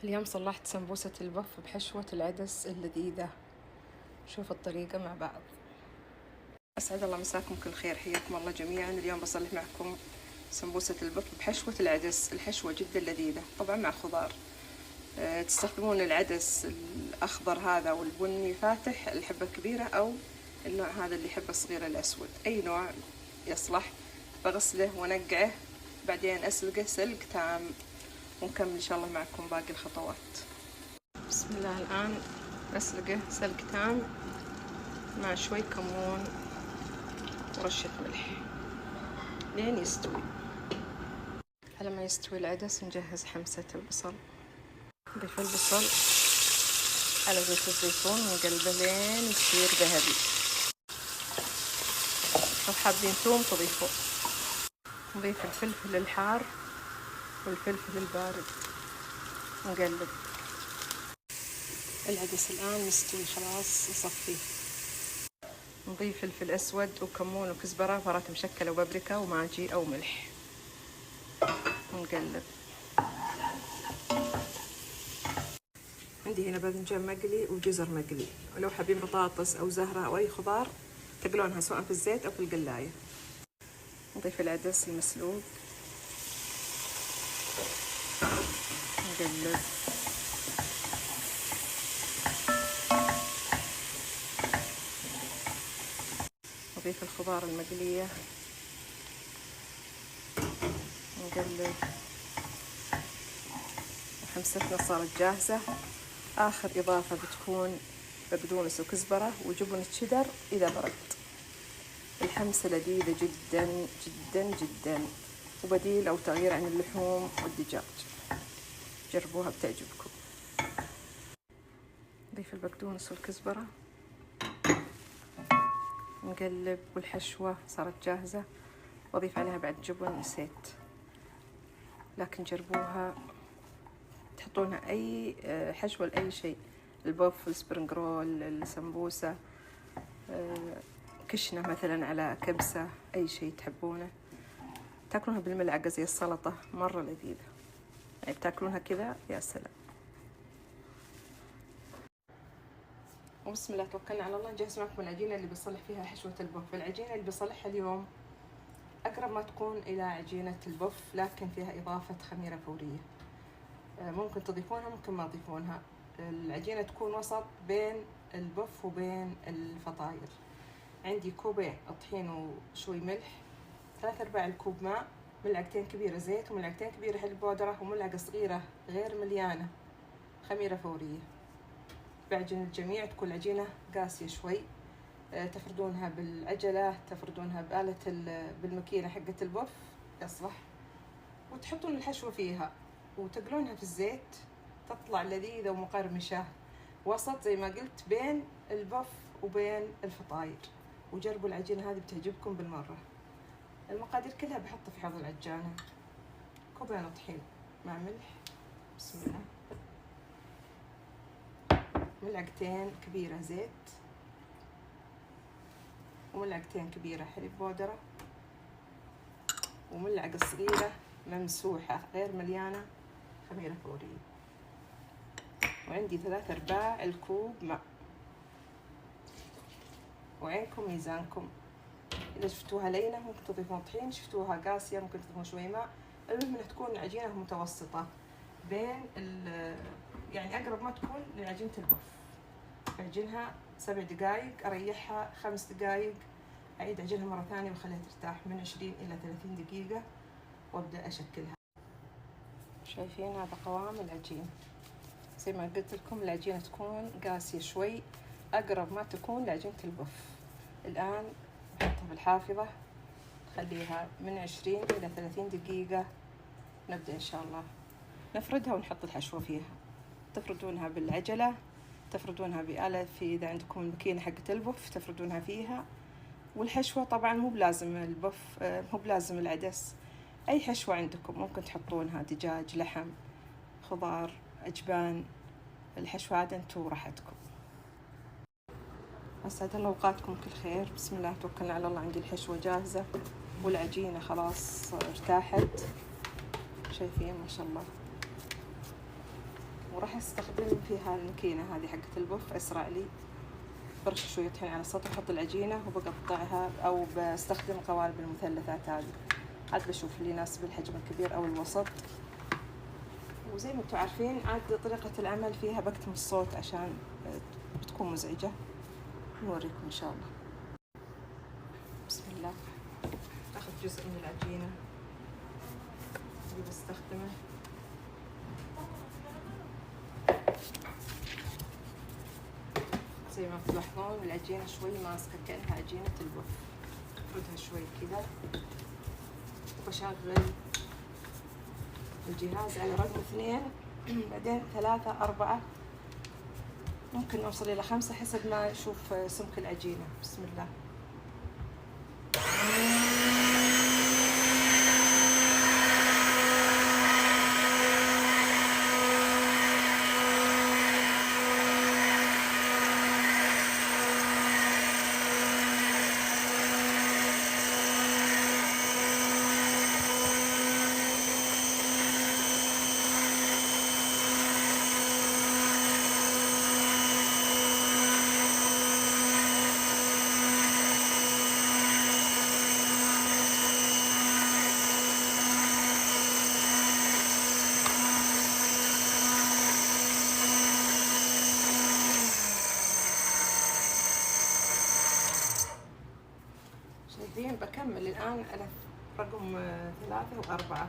اليوم صلحت سمبوسة البف بحشوة العدس اللذيذة. شوف الطريقة مع بعض. أسعد الله مساكم كل خير، حياكم الله جميعا. اليوم بصلح معكم سمبوسة البف بحشوة العدس. الحشوة جدا لذيذة طبعا مع خضار. تستخدمون العدس الأخضر هذا والبني فاتح الحبة الكبيرة، أو النوع هذا اللي يحبه الصغير الأسود، أي نوع يصلح. بغسله ونقعه، بعدين أسلقه سلق تام، ونكمل إن شاء الله معكم باقي الخطوات. بسم الله. الآن أسلقه سلق تام مع شوي كمون ورشة ملح لين يستوي. على ما يستوي العدس نجهز حمسة البصل. نضيف البصل على زيت الزيتون ونقلبه لين يصير ذهبي. لو حابين ثوم تضيفوه. نضيف الفلفل الحار والفلفل البارد ونقلب. العدس الآن مستوي خلاص، نصفيه. نضيف فلفل أسود وكمون وكزبرة وبهارات مشكلة وبابريكا وماجي أو ملح ونقلب. عندي هنا باذنجان مقلي وجزر مقلي، ولو حابين بطاطس أو زهرة أو أي خضار تقلونها سواء في الزيت أو في القلاية. نضيف العدس المسلوق نقلب. نضيف الخضار المقلية نقلب. وحمستنا صارت جاهزة. آخر إضافة بتكون بقدونس وكزبرة وجبن الشيدر إذا برد. الحمسة لذيذة جدا جدا جدا، وبديل أو تغيير عن اللحوم والدجاج. جربوها بتعجبكم. نضيف البقدونس والكزبرة نقلب، والحشوة صارت جاهزة. وأضيف عليها بعد جبن، نسيت، لكن جربوها. تحطونها أي حشوة لأي شيء، البوف، السبرينج رول، السمبوسة، كشنة مثلا على كبسة، أي شيء تحبونه. تاكلونها بالملعقة زي السلطة، مرة لذيذة. يعني بتاكلونها كذا يا سلام. وبسم الله توكلنا على الله. نجهز معكم العجينة اللي بصلح فيها حشوة البف. العجينة اللي بصلحها اليوم أقرب ما تكون إلى عجينة البف، لكن فيها إضافة خميرة فورية. ممكن تضيفونها ممكن ما تضيفونها. العجينة تكون وسط بين البف وبين الفطاير. عندي كوبين طحين وشوي ملح، 3/4 الكوب ماء، ملعقتين كبيرة زيت وملعقتين كبيرة حليب بودرة وملعقة صغيرة غير مليانة خميرة فورية. بعجن الجميع. تكون العجينة قاسية شوي. تفردونها بالعجلة، تفردونها بالماكينة حقة البف يصلح، وتحطون الحشوة فيها وتقلونها في الزيت. تطلع لذيذة ومقرمشة وسط زي ما قلت بين البف وبين الفطاير. وجربوا العجينة هذه بتعجبكم بالمرة. المقادير كلها بحطها في حوض العجانة. كوبين طحين مع ملح، بسم الله، ملعقتين كبيرة زيت، وملعقتين كبيرة حليب بودرة، وملعقة صغيرة ممسوحة غير مليانة خميرة فورية. وعندي 3/4 الكوب ماء. وعينكم ميزانكم. إذا شفتوها لينة ممكن تضيفون طحين، شفتوها قاسية ممكن تضيفون شوي ماء. المهم إنها تكون العجينة متوسطة بين يعني أقرب ما تكون لعجينة البف. أعجنها 7 دقايق، أريحها 5 دقايق، أعيد أعجنها مرة ثانية وأخليها ترتاح من 20 إلى 30 دقيقة، وأبدأ أشكلها. شايفين هذا قوام العجين. زي ما قلت لكم العجينة تكون قاسية شوي، أقرب ما تكون لعجينة البف. الآن نحطها بالحافظة، نخليها من 20 إلى 30 دقيقة. نبدأ إن شاء الله نفردها ونحط الحشوة فيها. تفردونها بالعجلة، تفردونها بآلة، في إذا عندكم الماكينة حقة البف تفردونها فيها. والحشوة طبعا مو بلازم البف، مو بلازم العدس، أي حشوة عندكم ممكن تحطونها، دجاج، لحم، خضار، أجبان. الحشوة عاد انتو راحتكم. أسعد الله أوقاتكم كل خير. بسم الله توكلنا على الله. عندي الحشوة جاهزة والعجينة خلاص ارتاحت، شايفين ما شاء الله. وراح استخدم فيها الماكينة هذه حقت البوف، اسرع لي. برش شوية طحين على السطح، احط العجينة وبقطعها، او بستخدم قوالب المثلثات هذه، عاد بشوف اللي يناسب الحجم الكبير او الوسط. وزي ما انتم عارفين عاد طريقة العمل فيها بكتم الصوت عشان بتكون مزعجة. نوريكم ان شاء الله. بسم الله. اخذ جزء من العجينة اللي بستخدمه، زي ما تلاحظون العجينة شوي ماسكة كأنها عجينة البوف. افردها شوي كذا، وبشغل الجهاز على رقم 2 بعدين 3 4 ممكن نوصل إلى 5 حسب ما أشوف سمك العجينة. بسم الله. شايفين بكمل الآن على رقم 3 و4.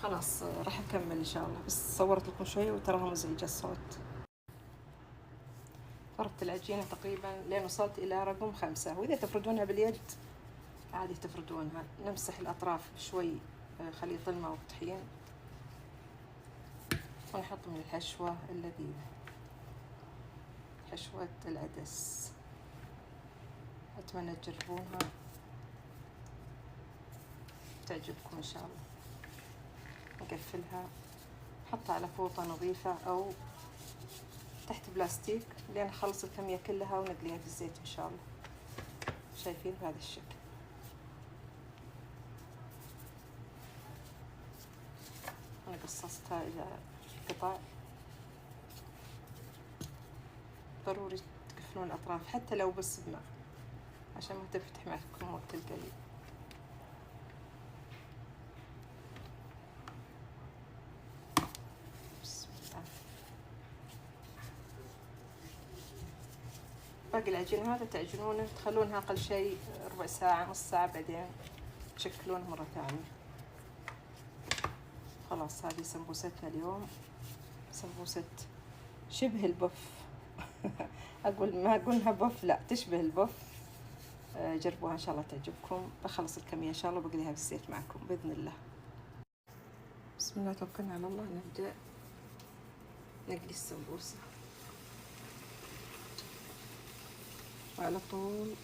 خلاص راح أكمل إن شاء الله، بس صورت لكم شوية وتراها مزعجة الصوت. فردت العجينة تقريبا لين وصلت إلى رقم 5، وإذا تفردونها باليد عادي تفردونها. نمسح الأطراف بشوي خليط الماء والطحين، ونحط من الحشوة اللذيذة، حشوة العدس. أتمنى تجربونها تعجبكم إن شاء الله. نقفلها، نحطها على فوطة نظيفة أو تحت بلاستيك لين نخلص الكمية كلها ونقليها في الزيت إن شاء الله. شايفين بهذا الشكل. أنا قصصتها إلى قطع. ضروري تقفلون الأطراف حتى لو بس بماء عشان ما تفتح معكم وقت القلي. بسم الله. باقي العجين هذا تعجنونه، تخلونها أقل شيء ربع ساعة نص ساعة، بعدين تشكلونه مرة ثانية. خلاص هذه سمبوستنا اليوم، سمبوسة شبه البوف. ما أقولها بوف، لا تشبه البوف. جربوها إن شاء الله تعجبكم. بخلص الكمية إن شاء الله وبقليها في الزيت معكم بإذن الله. بسم الله توكلنا على الله. نبدأ نقلي السمبوسة، وعلى طول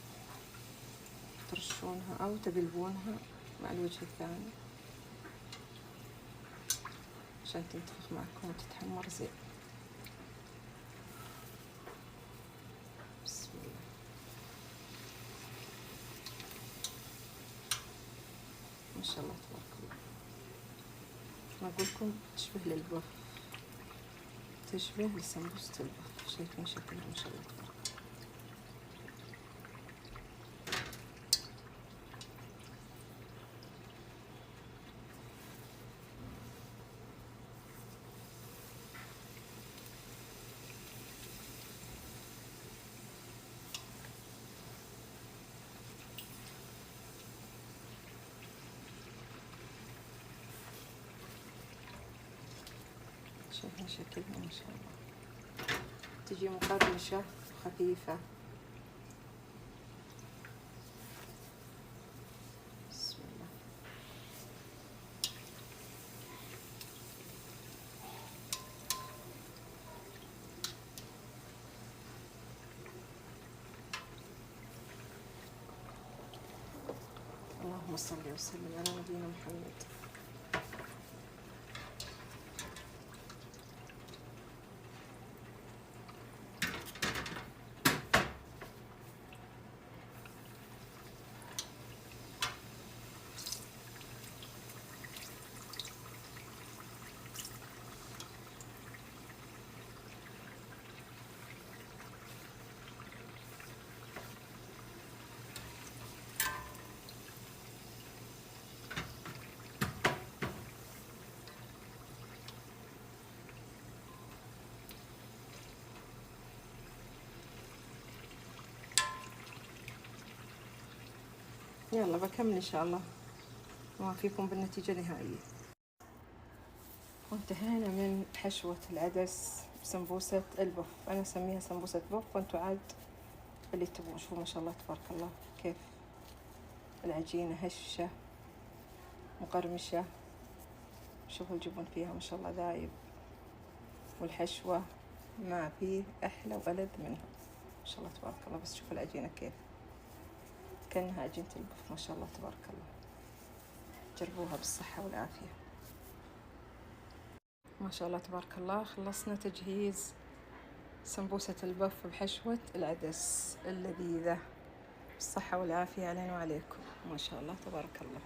ترشونها أو تقلبونها مع الوجه الثاني عشان تنتفخ معكم وتتحمر زين. بسم الله. ما شاء الله تبارك الله. ما أقولكم تشبه للبوف، تشبه لسمبوسة البوف. شايفين شكلها ما شاء الله تبارك الله. شايفين شكلها ما شاء الله. تجي مقرمشة خفيفة. بسم الله. اللهم صل وسلم على نبينا محمد. يلا بكمل إن شاء الله وأوافيكم بالنتيجة النهائية. وانتهينا من حشوة العدس بسمبوسة البف. أنا أسميها سمبوسة بف، وانتوا عاد اللي تبغون. شوفوا ما شاء الله تبارك الله كيف العجينة هشة مقرمشة. شوفوا الجبن فيها ما شاء الله ذايب، والحشوة ما فيه أحلى وألذ منها ما شاء الله تبارك الله. بس شوفوا العجينة كيف كأنها عجينة البف ما شاء الله تبارك الله. جربوها بالصحة والعافية ما شاء الله تبارك الله. خلصنا تجهيز سمبوسة البف بحشوة العدس اللذيذة بالصحة والعافية علينا وعليكم ما شاء الله تبارك الله.